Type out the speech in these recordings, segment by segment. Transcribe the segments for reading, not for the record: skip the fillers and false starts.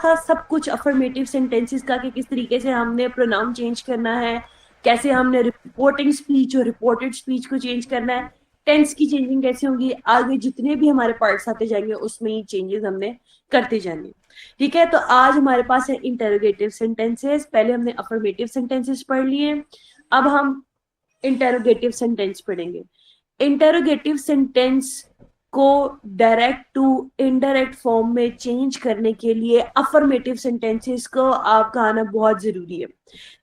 था सब कुछ अफर्मेटिव सेंटेंसेस का कि किस तरीके से हमने प्रोनाउन चेंज करना है, कैसे हमने रिपोर्टिंग स्पीच और रिपोर्टेड स्पीच को चेंज करना है, टेंस की चेंजिंग कैसे होंगी, आगे जितने भी हमारे पार्ट्स आते जाएंगे उसमें ये चेंजेस हमने करते जाएंगे। ठीक है, तो आज हमारे पास है इंटेरोगेटिव सेंटेंसेस। पहले हमने अफर्मेटिव सेंटेंसेस पढ़ लिए, अब हम इंटेरोगेटिव सेंटेंस पढ़ेंगे। इंटेरोगेटिव सेंटेंस को डायरेक्ट टू इनडायरेक्ट फॉर्म में चेंज करने के लिए अफर्मेटिव सेंटेंसेस को आपका आना बहुत जरूरी है।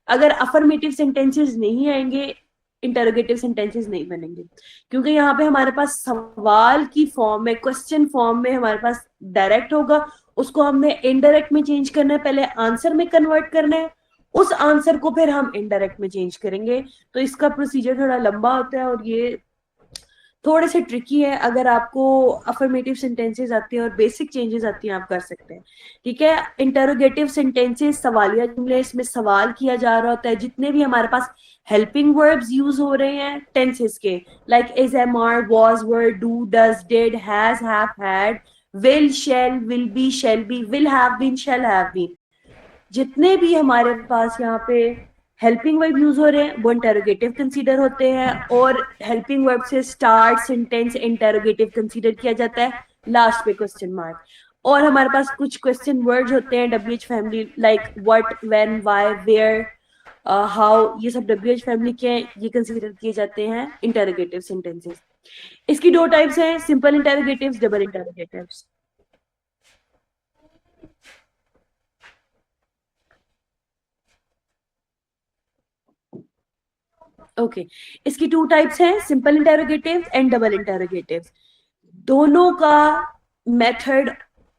अगर अफर्मेटिव सेंटेंसेस नहीं आएंगे, इंटरोगेटिव सेंटेंसेस नहीं बनेंगे, क्योंकि यहाँ पे हमारे पास सवाल की फॉर्म में, क्वेश्चन फॉर्म में हमारे पास डायरेक्ट होगा, उसको हमने इनडायरेक्ट में चेंज करना है, पहले आंसर में कन्वर्ट करना है, उस आंसर को फिर हम इनडायरेक्ट में चेंज करेंगे। तो इसका प्रोसीजर थोड़ा लंबा होता है और ये थोड़े से ट्रिकी है। अगर आपको अफर्मेटिव सेंटेंसेस आती हैं और बेसिक चेंजेस आती हैं आप कर सकते हैं। ठीक है, इंटरोगेटिव सेंटेंसेस सवालिया जुमले, इसमें सवाल किया जा रहा होता है। जितने भी हमारे पास हेल्पिंग वर्ब्स यूज हो रहे हैं टेंसेस के, like is, am are, was, were, do, does, did, has, have, had, will, shall, will be, shall be, will have been, shall have been, जितने भी हमारे पास यहाँ पे हेल्पिंग वर्ब यूज हो रहे हैं वो इंटेरोगेटिव कंसीडर होते हैं, और हेल्पिंग वर्ब से स्टार्ट सेंटेंस इंटेरोगेटिव कंसीडर किया जाता है, लास्ट पे क्वेश्चन मार्क। और हमारे पास कुछ क्वेश्चन वर्ड्स होते हैं WH family, like what, when, why, where, how, ये सब डब्ल्यूएच फैमिली के, ये कंसीडर किए जाते हैं इंटेरोगेटिव सेंटेंसेस। इसकी दो टाइप्स हैं, सिंपल इंटेरोगेटिव्स, डबल इंटेरोगेटिव्स। ओके, इसकी टू टाइप्स हैं, simple interrogative and double interrogative. दोनों का मेथड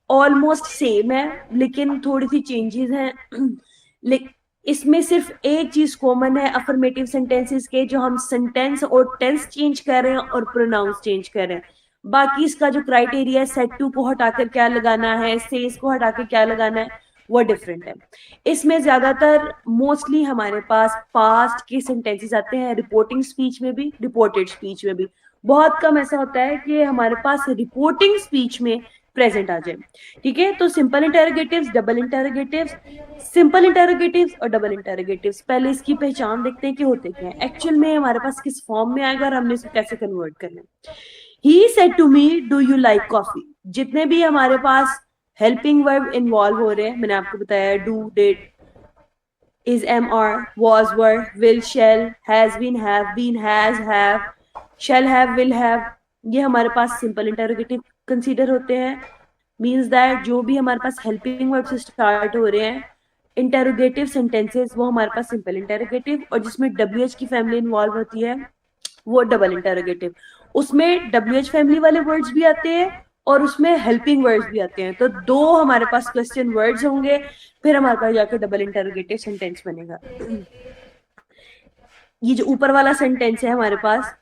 ऑलमोस्ट सेम है, लेकिन थोड़ी सी चेंजेस हैं। इसमें सिर्फ एक चीज कॉमन है अफर्मेटिव सेंटेंसेस के, जो हम सेंटेंस और टेंस चेंज कर रहे हैं और प्रोनाउंस चेंज कर रहे हैं। बाकी इसका जो क्राइटेरिया है, सेट टू को हटाकर क्या लगाना है, सेज को हटाकर क्या लगाना है, वो डिफरेंट है। इसमें ज्यादातर मोस्टली हमारे पास पास्ट के सेंटेंसेस आते हैं, रिपोर्टिंग स्पीच में भी, रिपोर्टेड स्पीच में भी। बहुत कम ऐसा होता है कि हमारे पास रिपोर्टिंग स्पीच में प्रेजेंट आ जाए। ठीक है, तो सिंपल इंटेरोगेटिव्स, डबल इंटेरोगेटिव्स, सिंपल इंटेरोगेटिव्स और डबल इंटेरोगेटिव्स, पहले इसकी पहचान देखते हैं कि होते क्या है एक्चुअल में, हमारे पास किस फॉर्म में आएगा और हमने इसको कैसे कन्वर्ट करना है। He said to me, do you like coffee, जितने भी हमारे पास हेल्पिंग वर्ब इन्वॉल्व हो रहे हैं, मैंने आपको बताया, do, did, is, am, are, was, were, will, shall, has been, have been, has, have, shall have, will have, ये हमारे पास सिंपल इंटेरोगेटिव कंसीडर होते हैं। मीन्स दैट जो भी हमारे पास हेल्पिंग वर्ब से स्टार्ट हो रहे हैं इंटेरोगेटिव सेंटेंसेस, वो हमारे पास सिंपल इंटेरोगेटिव, और जिसमें डब्ल्यूएच की फैमिली इन्वॉल्व होती है वो डबल इंटेरोगेटिव। उसमें डब्ल्यूएच फैमिली वाले वर्ड्स भी आते हैं और उसमें हेल्पिंग वर्ड्स भी आते हैं। तो दो हमारे पास क्वेश्चन वर्ड्स होंगे, फिर हमारे पास जाकर डबल इंटेरोगेटिव सेंटेंस बनेगा। ये जो ऊपर वाला सेंटेंस है हमारे पास,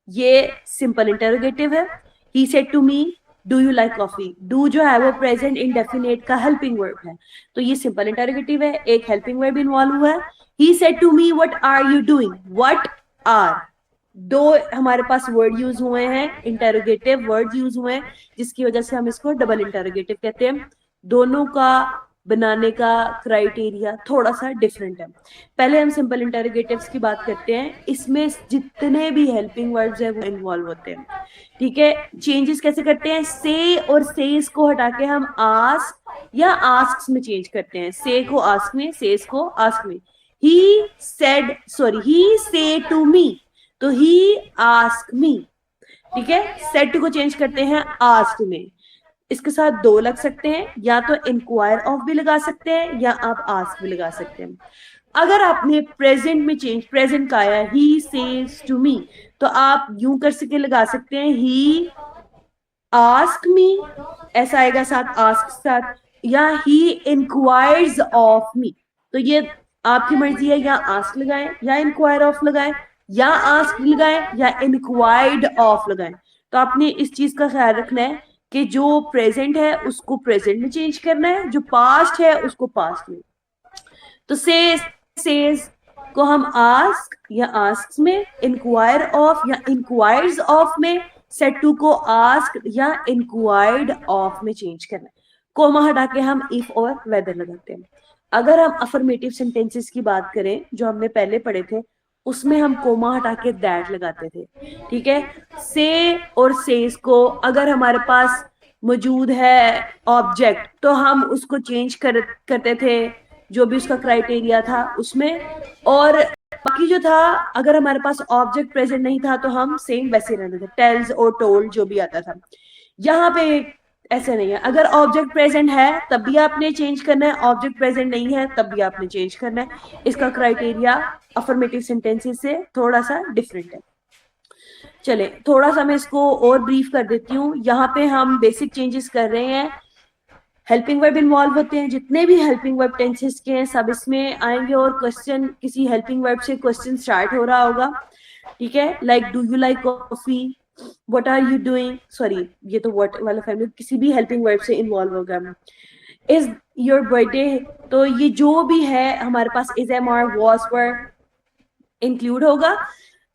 ये सिंपल इंटेरोगेटिव है। He said to me, do you like coffee, do जो है वो प्रेजेंट इंडेफिनेट का हेल्पिंग वर्ब है, तो ये सिंपल इंटेरोगेटिव है, एक हेल्पिंग वर्ब इन्वॉल्व हुआ है। He said to me, what are you doing, what are, दो हमारे पास वर्ड यूज हुए हैं, इंटेरोगेटिव वर्ड यूज हुए हैं, जिसकी वजह से हम इसको डबल इंटेरोगेटिव कहते हैं। दोनों का बनाने का क्राइटेरिया थोड़ा सा डिफरेंट है। पहले हम सिंपल इंटेरोगेटिव्स की बात करते हैं, इसमें जितने भी हेल्पिंग वर्ड्स है वो इन्वॉल्व होते हैं। ठीक है, चेंजेस कैसे करते हैं, से और सेज को हटा के हम आस्क या आस्क्स में चेंज करते हैं। से को आस्क में, सेज को आस्क में। ही सेड, सॉरी, ही से टू मी, तो ही आस्क मी। ठीक है, सेड को चेंज करते हैं आस्क में, इसके साथ दो लग सकते हैं, या तो इंक्वायर ऑफ भी लगा सकते हैं या आप आस्क भी लगा सकते हैं। अगर आपने प्रेजेंट में चेंज, प्रेजेंट का आया ही सेज टू मी, तो आप यूं कर सके लगा सकते हैं ही आस्क मी, ऐसा आएगा साथ आस्क साथ, या ही इंक्वायर्स ऑफ मी। तो ये आपकी मर्जी है, या आस्क लगाएं या इंक्वायर ऑफ लगाएं, या आस्क लगाएं या इंक्वायर्ड ऑफ लगाएं। तो आपने इस चीज का ख्याल रखना है कि जो प्रेजेंट है उसको प्रेजेंट में चेंज करना है, जो पास्ट है उसको पास्ट में। तो सेज को हम आस्क या आस्क में, इंक्वायर ऑफ या इंक्वायर्स ऑफ में, सेट टू को आस्क या इंक्वायर्ड ऑफ में चेंज करना है। कोमा हटा के हम इफ और वेदर लगाते हैं। अगर हम अफर्मेटिव सेंटेंसेस की बात करें जो हमने पहले पढ़े थे, उसमें हम कोमा हटा के दैट लगाते थे। ठीक है, से और सेज को अगर हमारे पास मौजूद है ऑब्जेक्ट तो हम उसको चेंज करते थे जो भी उसका क्राइटेरिया था उसमें, और बाकी जो था अगर हमारे पास ऑब्जेक्ट प्रेजेंट नहीं था तो हम सेम वैसे रहते थे, टेल्स और टोल्ड जो भी आता था। यहाँ पे ऐसे नहीं है, अगर ऑब्जेक्ट प्रेजेंट है तब भी आपने चेंज करना है, ऑब्जेक्ट प्रेजेंट नहीं है तब भी आपने चेंज करना है। इसका क्राइटेरिया अफर्मेटिव सेंटेंसेस से थोड़ा सा डिफरेंट है। चले थोड़ा सा मैं इसको और ब्रीफ कर देती हूँ। यहाँ पे हम बेसिक चेंजेस कर रहे हैं, हेल्पिंग वर्ब इन्वॉल्व होते हैं, जितने भी हेल्पिंग वर्ब टेंसेस के हैं सब इसमें आएंगे, और क्वेश्चन किसी हेल्पिंग वर्ब से क्वेश्चन स्टार्ट हो रहा होगा। ठीक है, like do you like coffee, what are you doing, sorry ये तो व्हाट वाला फैमिली किसी भी हेल्पिंग वर्ब से इन्वॉल्व होगा। इज योर बर्थडे, तो ये जो भी है हमारे पास is am are was were include होगा।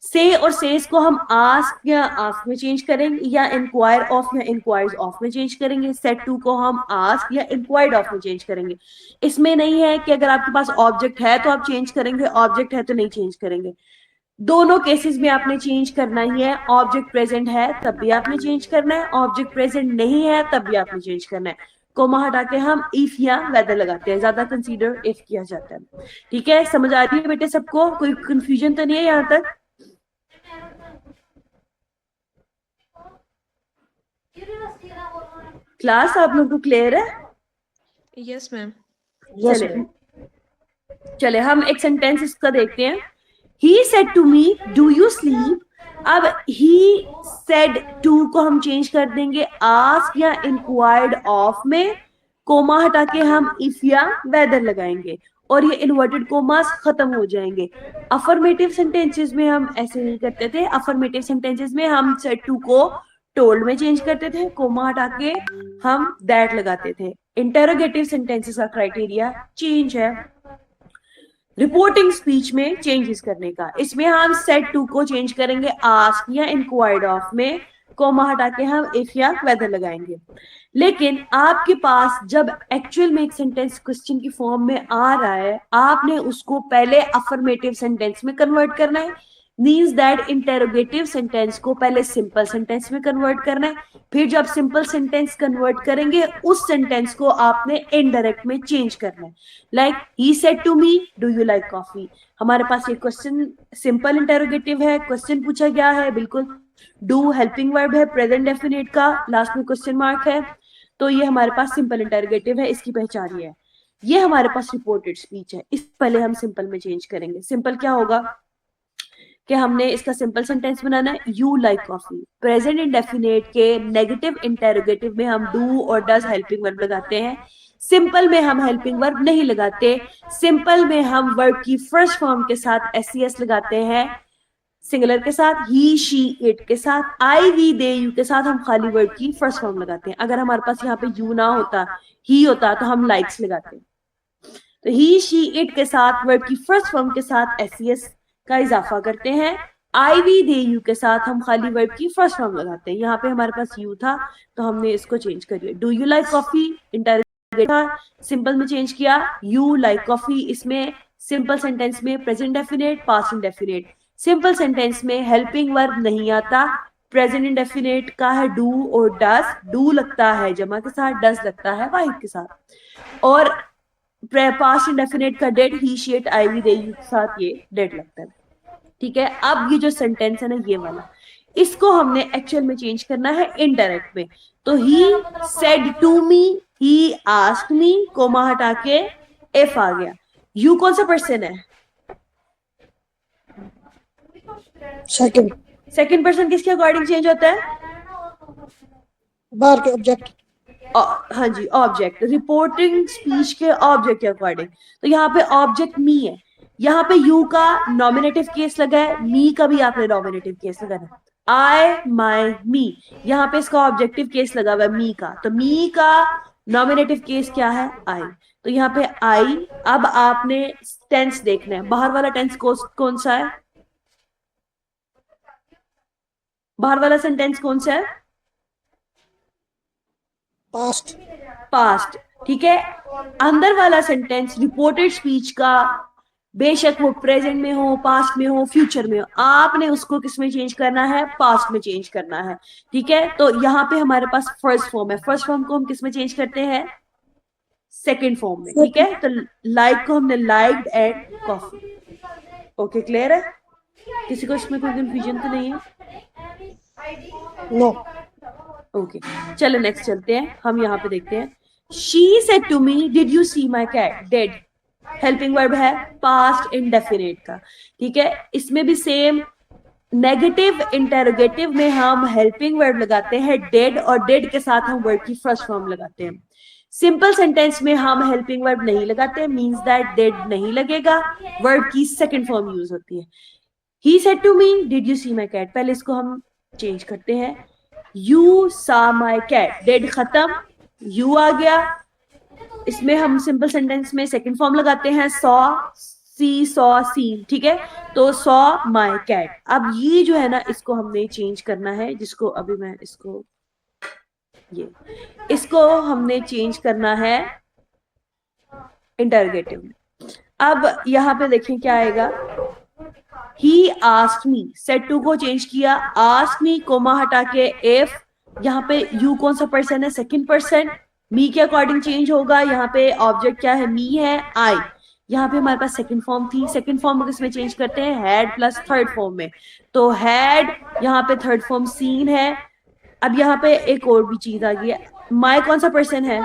से और सेज को हम आस्क या आस्क में चेंज करेंगे, या इंक्वायर ऑफ या इंक्वायर्स ऑफ में चेंज करेंगे। सेट टू को हम आस्क या इंक्वायर्ड ऑफ में चेंज करेंगे। इसमें नहीं है कि अगर आपके पास ऑब्जेक्ट है तो आप चेंज करेंगे, ऑब्जेक्ट है तो नहीं चेंज करेंगे। दोनों केसेस में आपने चेंज करना ही है, ऑब्जेक्ट प्रेजेंट है तब भी आपने चेंज करना है, ऑब्जेक्ट प्रेजेंट नहीं है तब भी आपने चेंज करना है। कोमा हटा के हम इफ या वेदर लगाते हैं, ज्यादा कंसीडर इफ किया जाता है। ठीक है, समझ आ रही है बेटे सबको, कोई कंफ्यूजन तो नहीं है यहाँ तक? क्लास आप लोग को क्लियर है? Yes ma'am. चले चले हम एक सेंटेंस इसका देखते हैं। He said to me, do you sleep? अब he said to को हम चेंज कर देंगे ask या inquired of में, कोमा हटा के हम if या whether लगाएंगे और ये इन्वर्टेड कोमास खत्म हो जाएंगे। अफर्मेटिव सेंटेंसेस में हम ऐसे नहीं करते थे, अफर्मेटिव सेंटेंसेस में हम सेड टू को टोल्ड में चेंज करते थे, कोमा हटा के हम दैट लगाते थे। इंटेरोगेटिव सेंटेंसेस का क्राइटेरिया चेंज है रिपोर्टिंग स्पीच में चेंजेस करने का। इसमें हम सेड टू को चेंज करेंगे आस्क या इंक्वायर्ड ऑफ में, कोमा हटा के हम इफ या वेदर लगाएंगे। लेकिन आपके पास जब एक्चुअल में एक सेंटेंस क्वेश्चन की फॉर्म में आ रहा है, आपने उसको पहले अफर्मेटिव सेंटेंस में कन्वर्ट करना है, मीन्स दैट इंटेरोगेटिव सेंटेंस को पहले सिंपल सेंटेंस में कन्वर्ट करना है, फिर जब सिंपल सेंटेंस कन्वर्ट करेंगे उस सेंटेंस को आपने इनडायरेक्ट में चेंज करना है। Like he said to me do you like coffee, हमारे पास ये क्वेश्चन सिंपल इंटेरोगेटिव है, क्वेश्चन पूछा गया है, बिल्कुल डू हेल्पिंग वर्ब है प्रेजेंट डेफिनेट का, लास्ट में क्वेश्चन मार्क है, तो ये हमारे पास सिंपल इंटेरोगेटिव है, इसकी पहचान ये है। ये हमारे पास रिपोर्टेड स्पीच है, इस पहले हम सिंपल में चेंज करेंगे। सिंपल क्या होगा कि हमने इसका सिंपल सेंटेंस बनाना है, you like coffee. Present indefinite के नेगेटिव इंटेरोगेटिव में हम डू और डज हेल्पिंग वर्ब लगाते हैं, सिंपल में हम हेल्पिंग वर्ब नहीं लगाते। सिंपल में हम वर्ब की फर्स्ट फॉर्म के साथ एस लगाते हैं, सिंगुलर के साथ, ही शी इट के साथ, आई वी दे यू के साथ हम खाली वर्ड की फर्स्ट फॉर्म लगाते हैं। अगर हमारे पास यहाँ पे यू ना होता, ही होता, तो हम लाइक्स लगाते हैं। तो ही शी इट के साथ वर्ड की फर्स्ट फॉर्म के साथ एस का इजाफा करते हैं, आई वी दे यू के साथ हम खाली वर्ब की फर्स्ट फॉर्म लगाते हैं। यहाँ पे हमारे पास यू था तो हमने इसको चेंज कर दिया, do you like coffee interrogative था, सिंपल में चेंज किया यू लाइक कॉफी। इसमें सिंपल सेंटेंस में present definite past indefinite, simple sentence में हेल्पिंग वर्ब नहीं आता, प्रेजेंट इंडेफिनेट का है डू और डज, डू लगता है जमा के साथ, डज लगता है वाहिद के साथ, और पास्ट इंडेफिनेट का did, he she it I we they you के साथ ये डेड लगता है। ठीक है, अब ये जो सेंटेंस है ना ये वाला, इसको हमने एक्चुअल में चेंज करना है इनडायरेक्ट में। तो he said to me, he asked me, comma हटा के इफ आ गया। यू कौन सा पर्सन है? सेकंड पर्सन किसके अकॉर्डिंग चेंज होता है? बाहर के ऑब्जेक्ट। हाँ जी, ऑब्जेक्ट, रिपोर्टिंग स्पीच के ऑब्जेक्ट के अकॉर्डिंग। तो यहाँ पे ऑब्जेक्ट मी है, यहाँ पे यू का नॉमिनेटिव केस लगा है, मी का भी आपने नॉमिनेटिव केस लगा है, आई माई मी, यहाँ पे इसका ऑब्जेक्टिव केस लगा हुआ है मी का, तो मी का नॉमिनेटिव केस क्या है? आई। तो यहाँ पे आई। अब आपने टेंस देखना है, बाहर वाला टेंस कौन सा है? बाहर वाला सेंटेंस कौन सा है? past, पास्ट, ठीक है। अंदर वाला सेंटेंस रिपोर्टेड स्पीच का, बेशक वो प्रेजेंट में हो, पास्ट में हो, फ्यूचर में हो, आपने उसको किस में चेंज करना है? पास्ट में चेंज करना है, ठीक है। तो यहाँ पे हमारे पास फर्स्ट फॉर्म है, फर्स्ट फॉर्म को हम किस में चेंज करते हैं? सेकेंड फॉर्म में, ठीक है। तो लाइक को हमने liked and coffee. Okay, clear है? किसी को इसमें कोई कंफ्यूजन तो नहीं है? no, ओके, चलो नेक्स्ट चलते हैं। हम यहाँ पे देखते हैं, she said to me did you see my cat? Did helping verb है, पास्ट इंडेफिनिट का, ठीक है। इसमें भी सेम, नेगेटिव इंटेरोगेटिव में हम हेल्पिंग वर्ब लगाते हैं डेड, और डेड के साथ हम वर्ड की फर्स्ट फॉर्म लगाते हैं। सिंपल सेंटेंस में हम हेल्पिंग वर्ब नहीं लगाते, मींस दैट डेड नहीं लगेगा, वर्ब की सेकंड फॉर्म यूज होती है। He said to me did you see my cat, पहले इसको हम चेंज करते हैं, you saw my cat, did खत्म, यू आ गया। इसमें हम सिंपल सेंटेंस में सेकंड फॉर्म लगाते हैं, सॉ, सी सॉ सी, ठीक है। तो सॉ माई कैट। अब ये जो है ना, इसको हमने चेंज करना है, जिसको अभी मैं इसको, ये इसको हमने चेंज करना है इंटरोगेटिव में। अब यहाँ पे देखें क्या आएगा, he asked me, said to को चेंज किया, आस्क मी कोमा हटा के इफ, यहाँ पे यू कौन सा पर्सन है? सेकंड पर्सन, मी के अकॉर्डिंग चेंज होगा। यहाँ पे ऑब्जेक्ट क्या है? मी है, आई। यहाँ पे हमारे पास सेकंड फॉर्म थी, सेकंड फॉर्म में किसमें चेंज करते हैं? हैड प्लस थर्ड फॉर्म में। तो हैड, यहाँ पे थर्ड फॉर्म सीन है। अब यहाँ पे एक और भी चीज आ गई है, माई कौन सा पर्सन है?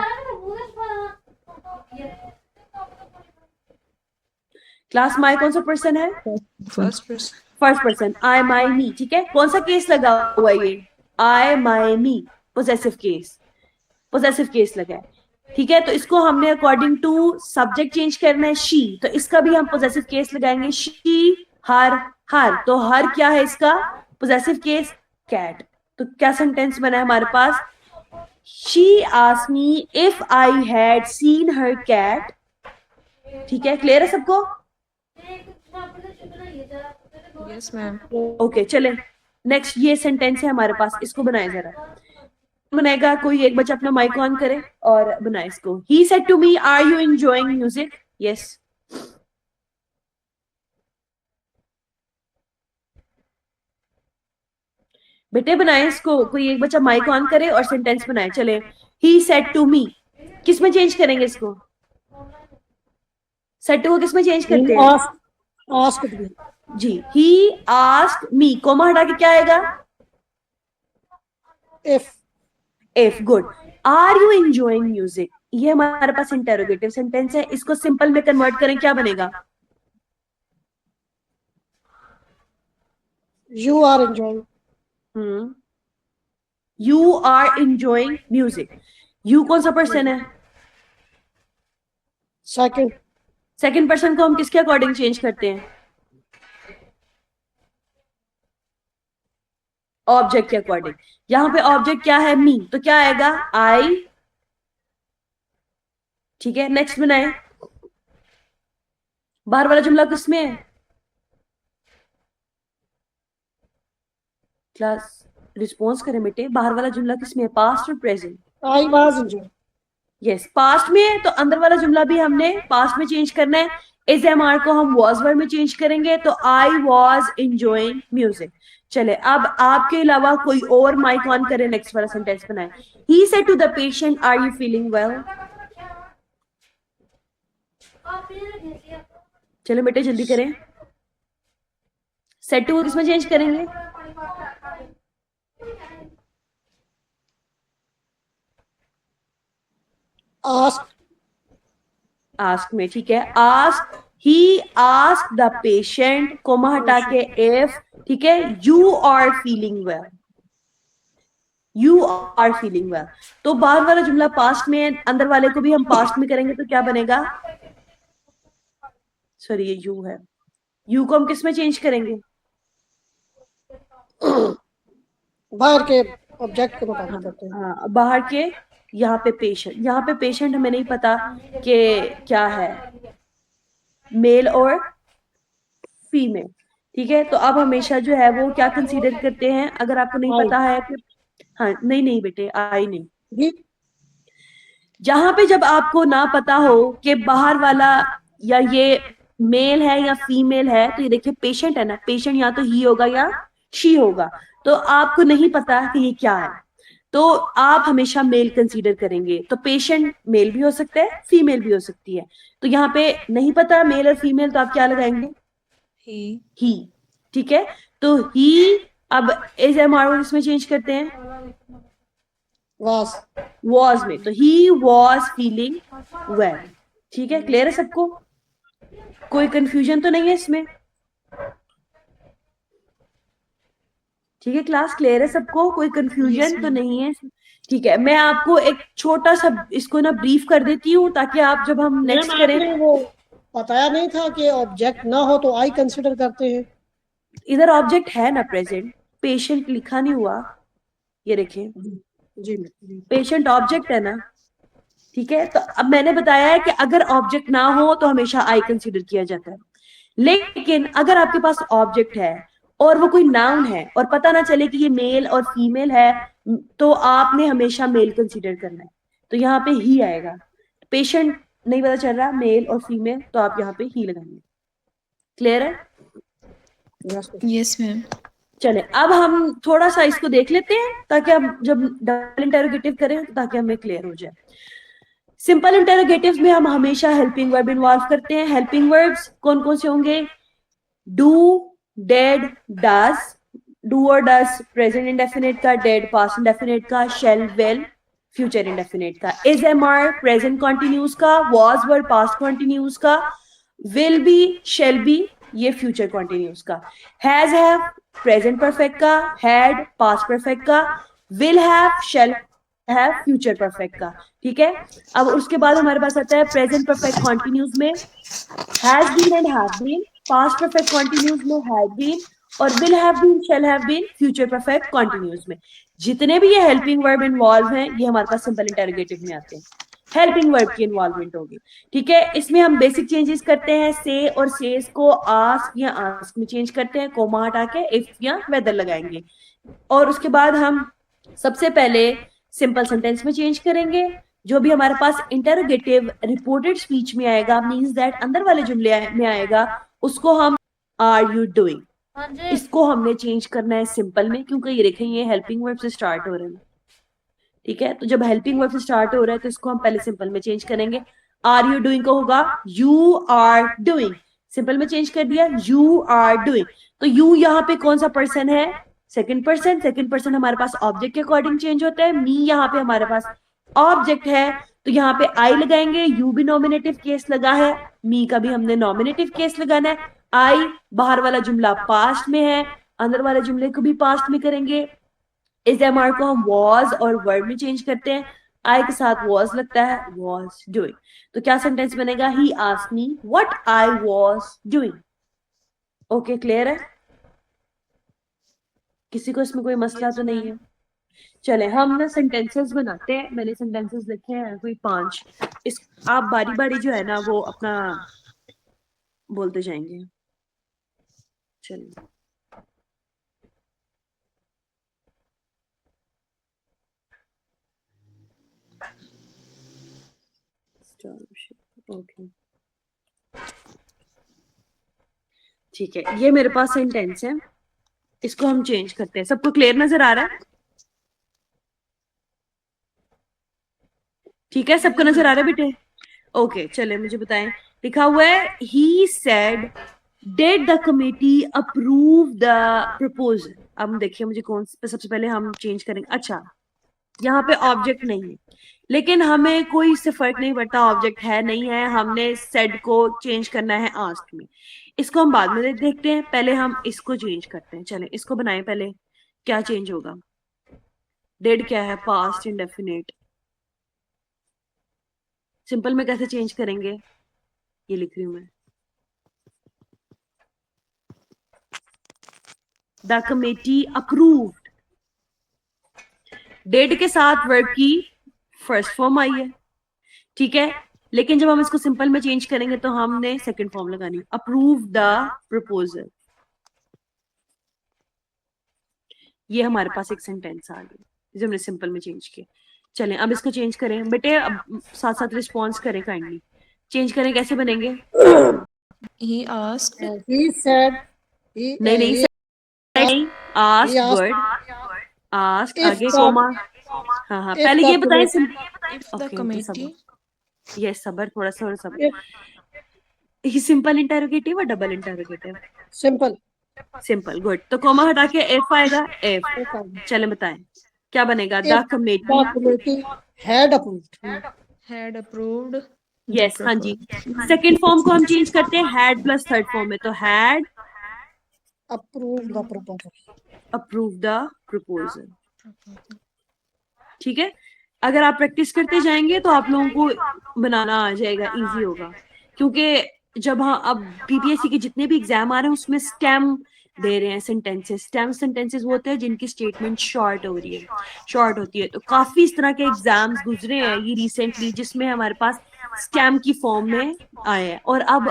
क्लास माई कौन सा पर्सन है? First person. फर्स्ट पर्सन, आई माई मी, ठीक है। कौन सा केस लगा हुआ है? ये आई माई मी, पोजेसिव केस, पोजेसिव केस लगा है, ठीक है। तो इसको हमने अकॉर्डिंग टू सब्जेक्ट चेंज करना है, शी, तो इसका भी हम पोजेसिव केस लगाएंगे, शी हर, हर, तो हर क्या है इसका? Possessive case, cat. तो क्या सेंटेंस बना है हमारे पास? She asked me if I had seen her cat, ठीक है। क्लियर है सबको? Yes, ma'am. ओके, चले नेक्स्ट, ये सेंटेंस है हमारे पास, इसको बनाए जरा। बनाएगा कोई एक बच्चा, अपना माइक ऑन करे और बनाए इसको। He said to me are you enjoying music? Yes, बेटे बनाए इसको, कोई एक बच्चा माइक ऑन करे और सेंटेंस बनाए। चले, ही सेड टू मी, किस में चेंज करेंगे इसको? सेड टू को किस में चेंज he करते हैं? asked me, जी, ही आस्क्ड मी, कोमा हटा के क्या आएगा? if, good. Are you enjoying music, ये हमारे पास इंटेरोगेटिव सेंटेंस है, इसको सिंपल में कन्वर्ट करें, क्या बनेगा? you are enjoying, you are enjoying music, you कौन सा पर्सन है? second, सेकंड पर्सन को हम किसके अकॉर्डिंग चेंज करते हैं? ऑब्जेक्ट के अकॉर्डिंग। यहाँ पे ऑब्जेक्ट क्या है? मी, तो क्या आएगा? आई, ठीक है। नेक्स्ट बनाए, बाहर वाला जुमला किसमें है? क्लास रिस्पॉन्स करें बेटे, बाहर वाला जुमला किसमें है? पास्ट और present? I was enjoying, yes, past में है, तो अंदर वाला जुमला भी हमने पास्ट में चेंज करना है। इस एमआर को हम वॉज वर्ड में चेंज करेंगे, तो आई वॉज एंजॉयिंग म्यूजिक। चले, अब आपके अलावा कोई और माइक ऑन करे, नेक्स्ट वाला सेंटेंस बनाए। He said to the patient are you feeling well? चलो बेटे जल्दी करें, सेड टू को किसमें चेंज करेंगे? asked, आस्क में, ठीक है। Ask, he ask the patient, comma हटा के इफ, ठीक है, you are feeling well, you are feeling well. तो बाहर वाला जुमला पास्ट में है, अंदर वाले को भी हम पास्ट में करेंगे, तो क्या बनेगा? सॉरी, ये यू है, यू को हम किस में चेंज करेंगे? बाहर के ऑब्जेक्ट के मुताबिक करते हैं, हाँ, बाहर के, यहाँ पे पेशेंट, यहाँ पे पेशेंट हमें नहीं पता कि क्या है, मेल और फीमेल, ठीक है। तो अब हमेशा जो है वो क्या कंसीडर करते हैं, अगर आपको नहीं I, पता है कि, हाँ, नहीं नहीं बेटे, आई नहीं, he, जहां पे जब आपको ना पता हो कि बाहर वाला या ये मेल है या फीमेल है, तो ये देखिए पेशेंट है ना, पेशेंट या तो ही होगा या शी होगा, तो आपको नहीं पता कि ये क्या है, तो आप हमेशा मेल कंसीडर करेंगे। तो पेशेंट मेल भी हो सकता है, फीमेल भी हो सकती है। तो यहाँ पे नहीं पता मेल और फीमेल, तो आप क्या लगाएंगे? He. ठीक है, तो ही। अब इज एम आर इसमें चेंज करते हैं was वॉज में, तो ही वॉज फीलिंग वेल। ठीक है, क्लियर है सबको? कोई कंफ्यूजन तो नहीं है इसमें? ठीक है, क्लास क्लियर है सबको? कोई कंफ्यूजन Yes, तो ma'am. नहीं है? ठीक है, मैं आपको एक छोटा सा इसको ना ब्रीफ कर देती हूँ, ताकि आप जब हम मैम नेक्स्ट करें। आपने वो बताया नहीं था कि ऑब्जेक्ट ना हो तो आई कंसिडर करते हैं। इधर ऑब्जेक्ट है ना प्रेजेंट, पेशेंट लिखा नहीं हुआ, ये देखें, जी मैम। पेशेंट ऑब्जेक्ट है ना। ठीक है, तो अब मैंने बताया है कि अगर ऑब्जेक्ट ना हो तो हमेशा आई कंसीडर किया जाता है, लेकिन अगर आपके पास ऑब्जेक्ट है और वो कोई नाउन है और पता ना चले कि ये मेल और फीमेल है, तो आपने हमेशा मेल कंसीडर करना है। तो यहाँ पे ही आएगा। पेशेंट नहीं पता चल रहा मेल और फीमेल, तो आप यहाँ पे ही लगाएंगे। क्लियर है? Yes, ma'am. चले, अब हम थोड़ा सा इसको देख लेते हैं, ताकि हम जब डबल इंटेरोगेटिव करें ताकि हमें क्लियर हो जाए। सिंपल इंटेरोगेटिव्स में हम हमेशा हेल्पिंग वर्ब इन्वॉल्व करते हैं। हेल्पिंग वर्ब्स कौन कौन से होंगे? Do, did, does. डू और डज प्रेजेंट इंडेफिनिट का, डेड पास्ट इंडेफिनिट का, शेल विल फ्यूचर इंडेफिनिट का, is am are present continuous का, वॉज वर पास्ट कॉन्टिन्यूस का, विल बी शेल बी ये फ्यूचर कॉन्टिन्यूस का, हैज हैव प्रेजेंट परफेक्ट का, had past perfect का, will have shall have future perfect का। ठीक है, अब उसके बाद हमारे पास आता है प्रेजेंट परफेक्ट कॉन्टिन्यूस में has been and have been, past perfect continuous में हैड बीन, और will have been shall have been future perfect continuous में। जितने भी ये हेल्पिंग वर्ब इन्वॉल्व हैं ये हमारे पास सिंपल इंटेरोगेटिव में आते हैं, हेल्पिंग वर्ब की इन्वॉल्वमेंट होगी। ठीक है, इसमें हम बेसिक चेंजेस करते हैं, से और सेज को आस्क या आस्क में चेंज करते हैं, कोमा हटा के इफ या वेदर लगाएंगे। और उसके बाद हम सबसे पहले सिंपल सेंटेंस में चेंज करेंगे। जो भी हमारे पास इंटरोगेटिव रिपोर्टेड स्पीच में आएगा, मींस दैट अंदर वाले जुमले में आएगा, उसको हम आर यू डूइंग, इसको हमने चेंज करना है सिंपल में, क्योंकि ये देखें ये हेल्पिंग वर्ब से स्टार्ट हो रहे हैं। ठीक है, तो जब हेल्पिंग वर्ब से स्टार्ट हो रहा है तो इसको हम पहले सिंपल में चेंज करेंगे। आर यू डूइंग को होगा यू आर डूइंग, सिंपल में चेंज कर दिया यू आर डूइंग। तो यू यहाँ पे कौन सा पर्सन है? Second person. सेकंड पर्सन हमारे पास ऑब्जेक्ट के अकॉर्डिंग चेंज होता है। मी यहाँ पे हमारे पास ऑब्जेक्ट है, तो यहाँ पे आई लगाएंगे। यू भी नॉमिनेटिव केस लगा है, मी का भी हमने नॉमिनेटिव केस लगाना है। आई बाहर वाला जुमला पास्ट में है, अंदर वाले जुमले को भी पास्ट में करेंगे। इस एम आर को हम वॉज और वर्ब में चेंज करते हैं, आई के साथ वॉज लगता है, वॉज डूइंग। तो क्या सेंटेंस बनेगा? ही asked me what I was doing. Okay, clear है? किसी को इसमें कोई मसला तो नहीं है? चले हम ना सेंटेंसेस बनाते हैं। मैंने सेंटेंसेस लिखे हैं कोई 5। इस आप बारी बारी जो है ना वो अपना बोलते जाएंगे। चलिए, ओके, ठीक है, ये मेरे पास सेंटेंस है, इसको हम चेंज करते हैं। सबको क्लियर नजर आ रहा है? ठीक है, सबको नजर आ रहा है बेटे? ओके, चले मुझे बताएं। लिखा हुआ है he said did the committee approve the proposal. अब देखिए मुझे कौन सबसे पहले हम चेंज करेंगे। अच्छा, यहाँ पे ऑब्जेक्ट नहीं है, लेकिन हमें कोई इससे फर्क नहीं पड़ता ऑब्जेक्ट है नहीं है, हमने सेड को चेंज करना है आस्क में। इसको हम बाद में देखते हैं, पहले हम इसको चेंज करते हैं। चले इसको बनाएं पहले, क्या चेंज होगा? डिड क्या है? Past indefinite. सिंपल में कैसे चेंज करेंगे? ये लिख रही हूं मैं, द कमेटी अप्रूव्ड। डिड के साथ वर्ब की फर्स्ट फॉर्म आई है, ठीक है, लेकिन जब हम इसको सिंपल में चेंज करेंगे तो हमने सेकंड फॉर्म लगानी, अप्रूव द प्रपोजल। ये हमारे पास एक सेंटेंस आ गया जो हमने सिंपल में चेंज किया। चलें अब इसको चेंज करें बेटे, अब साथ साथ रिस्पॉन्स करें काइंडली। चेंज करें, कैसे बनेंगे? He asked. he said he नहीं नहीं, he नहीं, he ask asked good, ask if आगे the कोमा। हाँ हाँ, if पहले the ये बताएं committee If the okay okay, committee. सबर, यस सबर, थोड़ा सा और सबर। if ये सिंपल इंटरोगेटिव और double interrogative? simple simple, good. तो कोमा हटा के एफ आएगा, एफ। if चले बताएं क्या बनेगा? the the committee, committee had approved Had approved the yes हाँ जी। proposal. सेकंड फॉर्म को हम चेंज करते हैं हैड प्लस थर्ड फॉर्म में, तो had approved the proposal approve the proposal. ठीक है, अगर आप प्रैक्टिस करते जाएंगे तो आप लोगों को बनाना आ जाएगा, इजी होगा। क्योंकि जब हाँ अब पीपीएससी के जितने भी एग्जाम आ रहे हैं उसमें स्टेम दे रहे हैं सेंटेंसेस। स्टेम सेंटेंसेस वो होते हैं जिनकी स्टेटमेंट शॉर्ट हो रही है, शॉर्ट होती है। तो काफी इस तरह के एग्जाम्स गुजरे हैं ये रिसेंटली जिसमें हमारे पास स्टेम की फॉर्म में आए हैं। और अब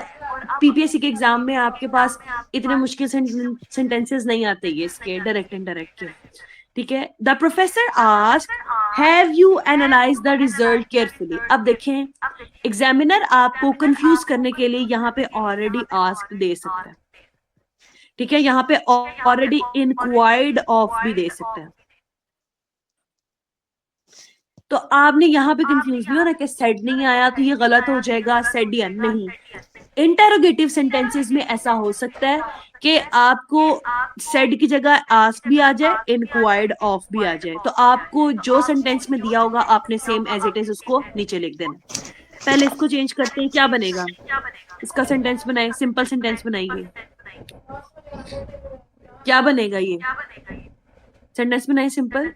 पीपीएससी के एग्जाम में आपके पास इतने मुश्किल सेंटेंसेस नहीं आते ये इसके डायरेक्ट इनडायरेक्ट के। ठीक है, the professor asked have you analyse the result carefully. अब देखें, एग्जामिनर आपको कंफ्यूज करने के लिए यहाँ पे ऑलरेडी आस्क्ड दे सकता है। ठीक है, यहाँ पे ऑलरेडी इंक्वायर्ड ऑफ भी दे सकता है। तो आपने यहाँ पे कंफ्यूज नहीं होना कि सेड नहीं आया तो ये गलत हो जाएगा, सेड या नहीं। इंटरोगेटिव सेंटेंसेस में ऐसा हो सकता है कि आपको सेड की जगह आस्क भी आ जाए, इंक्वायर्ड ऑफ भी आ जाए। तो आपको जो सेंटेंस में दिया होगा आपने सेम एज इट इज उसको नीचे लिख देना। पहले इसको चेंज करते हैं, क्या बनेगा? इसका सेंटेंस बनाए, सिंपल सेंटेंस बनाइए। क्या बनेगा ये? सेंटेंस बनाए simple.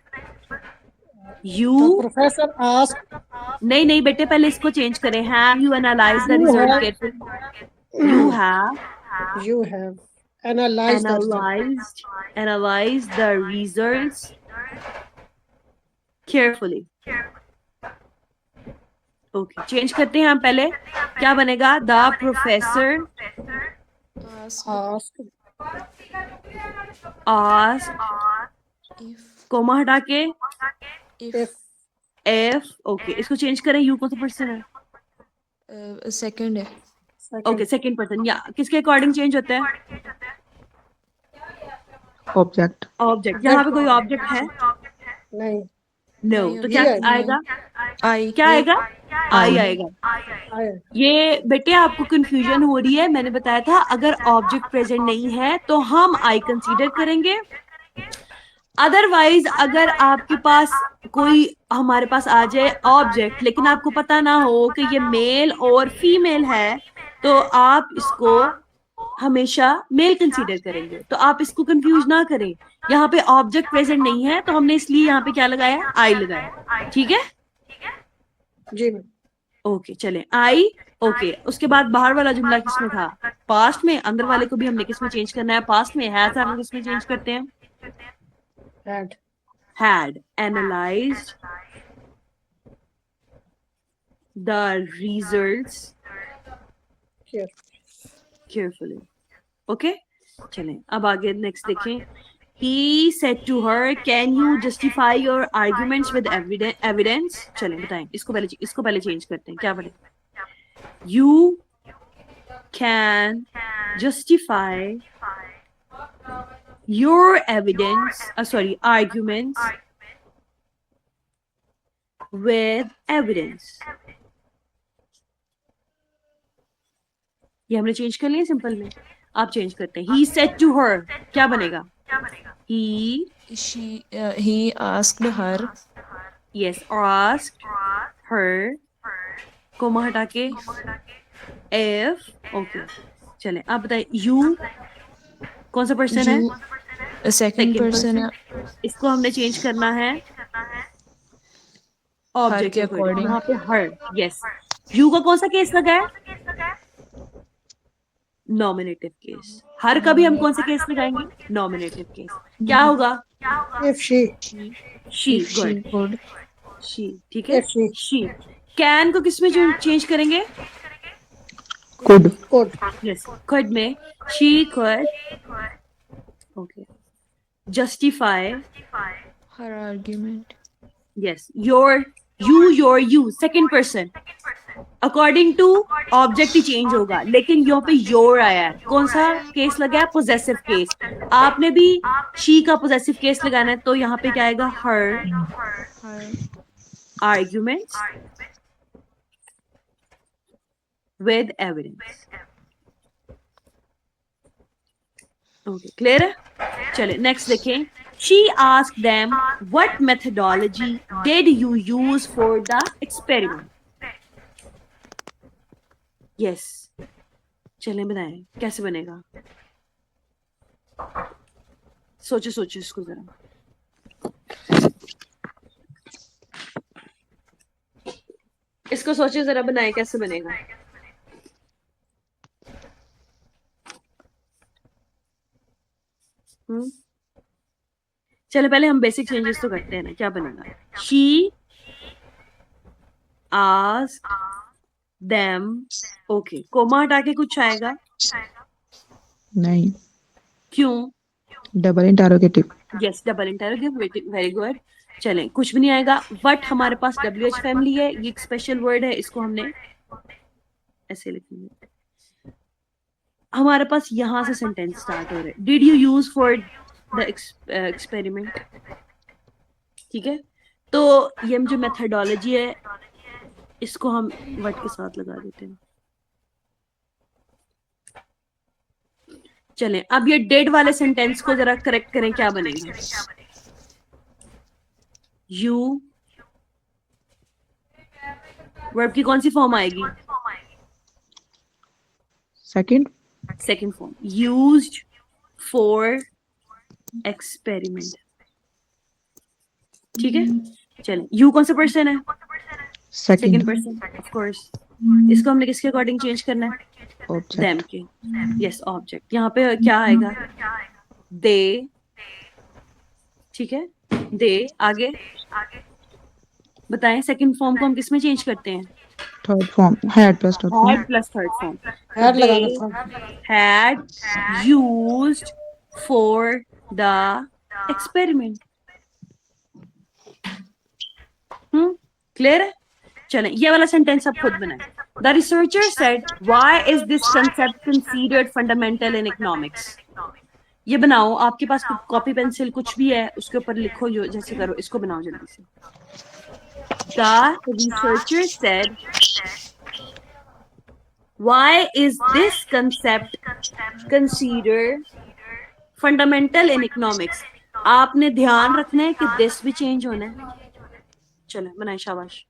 You the professor asked नहीं नहीं बेटे, पहले इसको चेंज करें। Have you analyse the result carefully? You have analyzed the result. analyzed the results carefully. Okay, change करते हैं हम पहले। क्या बनेगा? The professor asked asked, If comma हटा के if एफ। ओके, इसको चेंज करें। यू कौन सा पर्सन है? second है. second ओके, सेकंड पर्सन। या किसके अकॉर्डिंग चेंज होता है? Object object. यहाँ पे कोई ऑब्जेक्ट है? नहीं नो, तो क्या नहीं। आएगा? I. क्या आएगा? आई आएगा। आया ये बेटे आपको कंफ्यूजन हो रही है, मैंने बताया था अगर ऑब्जेक्ट प्रेजेंट नहीं है तो हम आई कंसीडर करेंगे। अदरवाइज अगर आपके पास कोई हमारे पास आ जाए ऑब्जेक्ट लेकिन आपको पता ना हो कि ये मेल और फीमेल है तो आप इसको हमेशा मेल कंसीडर करेंगे। तो आप इसको कंफ्यूज ना करें। यहाँ पे ऑब्जेक्ट प्रेजेंट नहीं है तो हमने इसलिए यहाँ पे क्या लगाया? आई लगाया। ठीक है, जी मैम ओके चले आई। ओके, उसके बाद बाहर वाला जुमला किसमें था? पास्ट में। अंदर वाले को भी हमने किसमें चेंज करना है? पास्ट में। है हम किसमें चेंज करते हैं? had analyzed the results carefully. Okay, चलें अब आगे नेक्स्ट देखें। He said to her, "Can you justify your arguments with evidence?" चलें बताएं, इसको पहले चेंज करते हैं। क्या बने? You can justify your arguments with evidence. ये हमने चेंज कर लिया सिंपल में। आप चेंज करते हैं। He said to her, क्या बनेगा? He asked her. yes, asked her, comma हटा के if। ओके, चले अब बताइए you कौन सा पर्सन है? Second person है. इसको हमने चेंज करना है ऑब्जेक्ट के अकॉर्डिंग। यहाँ पे हर, यस। यू का कौन सा केस लगा है? Nominative case. हर का भी हम कौन सा केस लगाएंगे? Nominative case. क्या होगा? if she she. Good, she. ठीक है, शी। कैन को किस में चेंज करेंगे? कुड यस, कुड में। She could okay justify Her argument. yes, you, second person. According to object ही चेंज होगा, लेकिन यहाँ पे योर आया है, कौन सा केस लगा है? Possessive case. आपने भी शी का पोजेसिव केस लगाना है, तो यहाँ पे क्या आएगा? हर her arguments with evidence. Okay, clear है? चलिए नेक्स्ट देखें। She asked them what methodology did you use for the experiment. Yes, चलें बनाएं, कैसे बनेगा? सोचो सोचो इसको जरा, इसको सोचो जरा, बनाए कैसे बनेगा? चलो पहले हम बेसिक चेंजेस तो करते हैं ना, क्या बनेगा? She asked them, okay, comma हटा के कुछ आएगा? नहीं, क्यों? Double interrogative. Yes, double interrogative, very good. चलें, कुछ भी नहीं आएगा। बट हमारे पास WH फैमिली है, ये एक स्पेशल वर्ड है, इसको हमने ऐसे लिखेंगे। हमारे पास यहां से सेंटेंस स्टार्ट हो रहे हैं, did you use for the experiment. ठीक है, तो ये जो मेथडोलॉजी है, इसको हम वर्ड के साथ लगा देते हैं। चलें, अब ये डेड वाले सेंटेंस को जरा करेक्ट करें, क्या बनेगा? यू, वर्ब की कौन सी फॉर्म आएगी? Second second form, used for experiment. ठीक है, चलें, यू कौन सा पर्सन है? Second second person, of course. इसको हमने किसके अकॉर्डिंग चेंज करना है? देम ऑब्जेक्ट के। Yes, object. यहाँ पे क्या आएगा? दे। ठीक है, दे। आगे बताएं, सेकंड फॉर्म को हम किस में चेंज करते हैं? Third form had plus third form. Had plus third form. Had They लगाना था। had used for the experiment. Clear है? चलें, ये वाला सेंटेंस आप खुद बनाएं। The researcher said, why is this concept considered fundamental in economics? ये बनाओ, आपके पास कॉपी पेंसिल कुछ भी है, उसके ऊपर लिखो, जो जैसे करो, इसको बनाओ जल्दी से। The researcher said, why is this concept considered fundamental in economics? आपने ध्यान रखना है कि this भी चेंज होना है। चलो बनाए, शाबाश।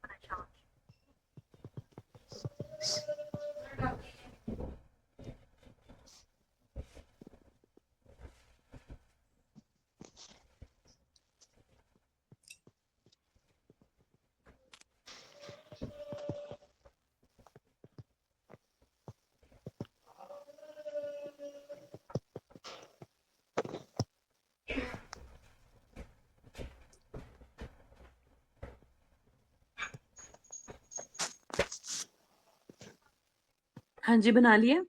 हाँ जी, बना लिया।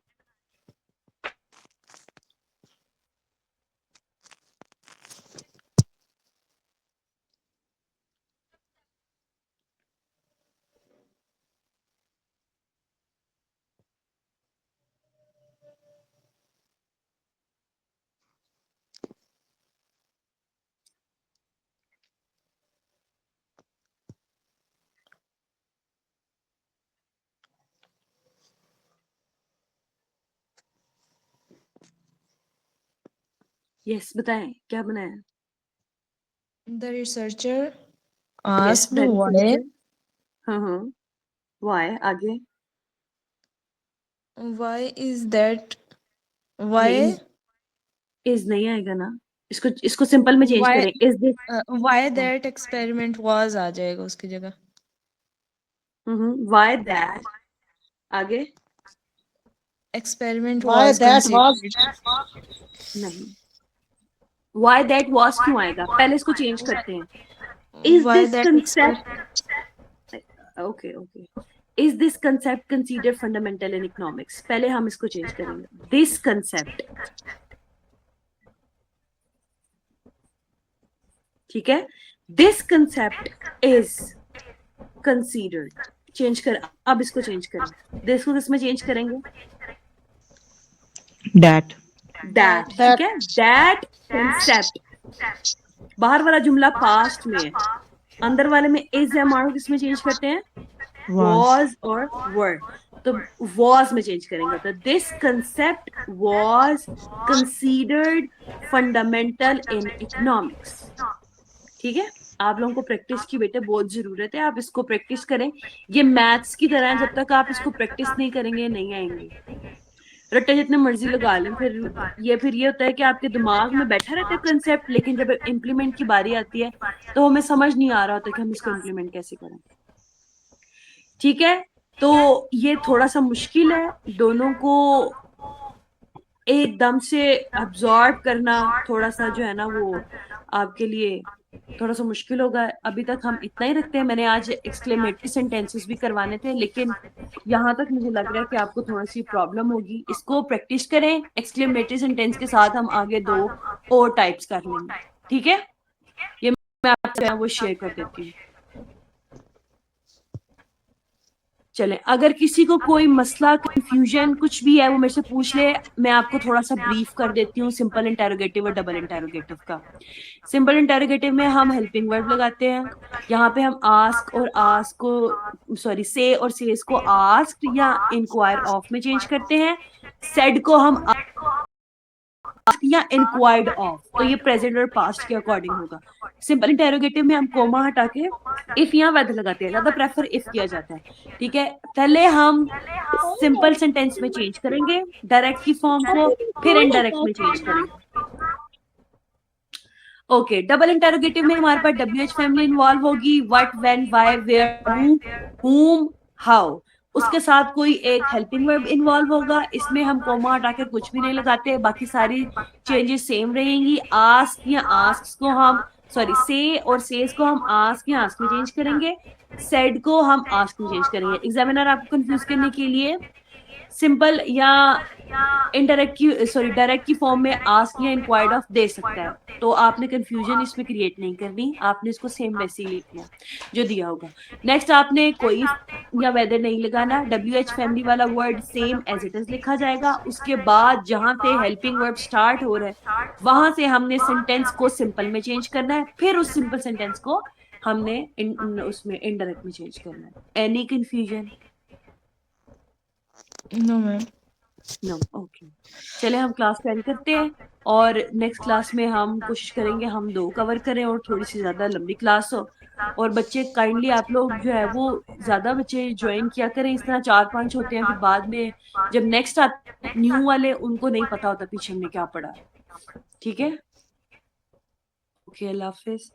यस, बताएं क्या बनाया? the researcher Yes, asked that is why researcher. हाँ, why? आगे is that why नहीं, इज नहीं आएगा ना, इसको सिंपल में चेंज why करें। Is this, why that experiment was आ जाएगा उसकी जगह। Why that. आगे experiment Why was that was considered नहीं, व्हाई दैट वाज क्यों आएगा? पहले इसको चेंज करते हैं। Is why this that concept, okay, is this concept considered fundamental in economics? पहले हम इसको चेंज करेंगे, दिस कंसेप्ट। ठीक है, this concept is considered, change कर, अब इसको चेंज करें, दिस को किस में चेंज करेंगे, That. दैट, ठीक है, दैट कंसेप्ट, बाहर वाला जुमला पास्ट में है, अंदर वाले में इज या मारो किस में चेंज करते हैं, was और were, तो was में चेंज करेंगे, तो this concept was considered fundamental in economics, ठीक है। आप लोगों को प्रैक्टिस की बेटे बहुत जरूरत है, आप इसको प्रैक्टिस करें, ये मैथ्स की तरह है, जब तक आप इसको प्रैक्टिस नहीं करेंगे नहीं आएंगे, रट्टे जितने मर्जी लगा लें, फिर ये होता है कि आपके दिमाग में बैठा रहता है कंसेप्ट, लेकिन जब इम्प्लीमेंट की बारी आती है तो हमें समझ नहीं आ रहा होता कि हम इसको इम्प्लीमेंट कैसे करें, ठीक है। तो ये थोड़ा सा मुश्किल है, दोनों को एकदम से अब्सॉर्ब करना थोड़ा सा जो है ना वो आपके लिए थोड़ा सा मुश्किल होगा। अभी तक हम इतना ही रखते हैं, मैंने आज एक्सक्लेमेटरी सेंटेंसेस भी करवाने थे, लेकिन यहाँ तक मुझे लग रहा है कि आपको थोड़ी सी प्रॉब्लम होगी, इसको प्रैक्टिस करें, एक्सक्लेमेटरी सेंटेंस के साथ हम आगे 2 और टाइप्स कर लेंगे, ठीक है। ये मैं आपसे वो शेयर कर देती हूँ। चलें, अगर किसी को कोई मसला, कंफ्यूजन कुछ भी है वो मेरे से पूछ ले, मैं आपको थोड़ा सा ब्रीफ कर देती हूँ सिंपल इंटेरोगेटिव और डबल इंटेरोगेटिव का। सिंपल इंटेरोगेटिव में हम हेल्पिंग वर्ब लगाते हैं, यहाँ पे हम आस्क और आस्क को से और सेज को आस्क या इंक्वायर ऑफ में चेंज करते हैं, सेड को हम या इंक्वायर्ड ऑफ, तो ये प्रेजेंट और पास्ट के अकॉर्डिंग होगा। सिंपल इंटेरोगेटिव में हम कोमा हटा के इफ या वेदर लगाते हैं, ज्यादा प्रेफर इफ किया जाता है, ठीक है। पहले हम सिंपल सेंटेंस में चेंज करेंगे डायरेक्ट की फॉर्म को, फिर इनडायरेक्ट में चेंज करेंगे। ओके, डबल इंटेरोगेटिव में हमारे पास WH फैमिली इन्वॉल्व होगी, what, when, why, where, whom, how, उसके साथ कोई एक हेल्पिंग वर्ब इन्वॉल्व होगा, इसमें हम कोमा हटाकर कुछ भी नहीं लगाते, बाकी सारी चेंजेस सेम रहेंगी। आस्क या आस्क को हम से और सेज को हम आस्क या आस्क में चेंज करेंगे, सेड को हम आस्क में चेंज करेंगे। एग्जामिनर आपको कंफ्यूज करने के लिए सिंपल या डायरेक्ट की फॉर्म में आस्क या इंक्वायर्ड ऑफ दे सकता है, तो आपने कंफ्यूजन इसमें क्रिएट नहीं करनी, आपने इसको सेम वैसे ही लिखना जो दिया होगा। नेक्स्ट, आपने कोई या वेदर नहीं लगाना, WH फैमिली वाला word same as it is लिखा जाएगा, उसके बाद जहां पे हेल्पिंग वर्ब स्टार्ट हो रहा है वहां से हमने सेंटेंस को सिंपल में चेंज करना है, फिर उस सिंपल सेंटेंस को हमने उसमें इनडायरेक्ट में चेंज करना है। Any confusion? No ma'am. No, okay. चले हम क्लास को एंड करते हैं, और नेक्स्ट क्लास में हम कोशिश करेंगे हम 2 कवर करें और थोड़ी सी ज्यादा लंबी क्लास हो, और बच्चे काइंडली आप लोग जो है वो ज्यादा बच्चे ज्वाइन किया करें, इस तरह 4-5 होते हैं, फिर बाद में जब नेक्स्ट आते न्यू वाले उनको नहीं पता होता पीछे हमने क्या पढ़ा, ठीक है। ओके, अल्लाह हाफिज।